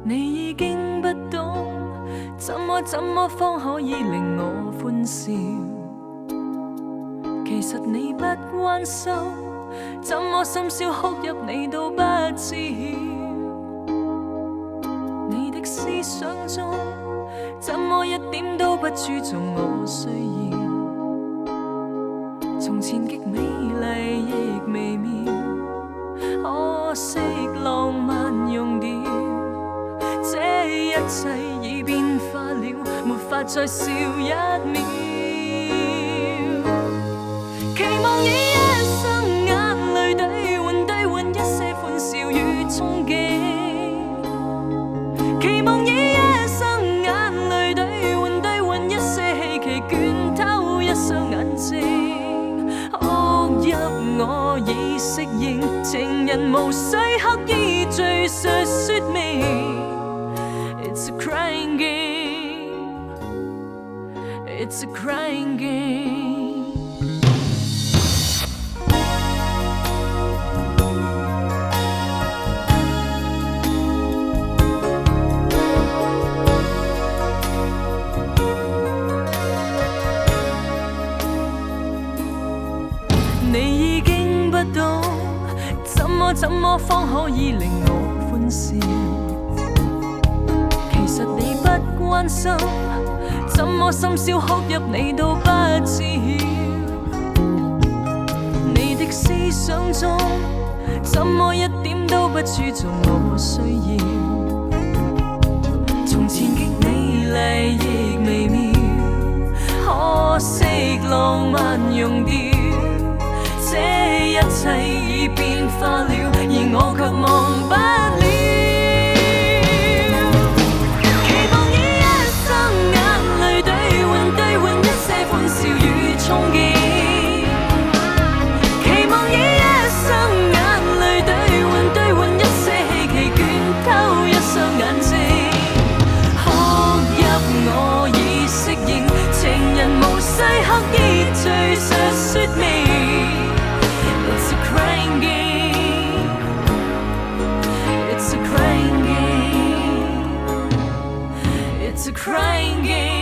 你已經不懂，怎麼方可以令我歡笑？其實你不關心，怎麼深宵哭泣你都不知曉？你的思想中，怎麼一點都不注重我需要？從前極美麗亦微妙，可惜浪漫用掉，這一切已變化了，沒法再笑一秒。期望以一生眼淚兌換一些歡笑與憧憬，期望以一生眼淚兌換一些希冀，捲透一雙眼睛。哭泣我已適應，情人無需刻意敘述說明。It's a crying game, it's a crying game。你已經不懂，怎麼方可以令我歡笑？其實你不關心，怎麼深宵哭泣你都不知曉？你的思想中，怎麼一點都不注重我需要？從前極美麗亦微妙，可惜浪漫用掉，這一切已變化了，而我卻忘不了。期望以一生眼淚兌換一些歡笑與憧憬，期望以一生眼淚兌換一些希冀，捲透一雙眼睛。哭泣我已適應，情人無需刻意敘述說明。It's a crying game, it's a crying game, it's a crying game.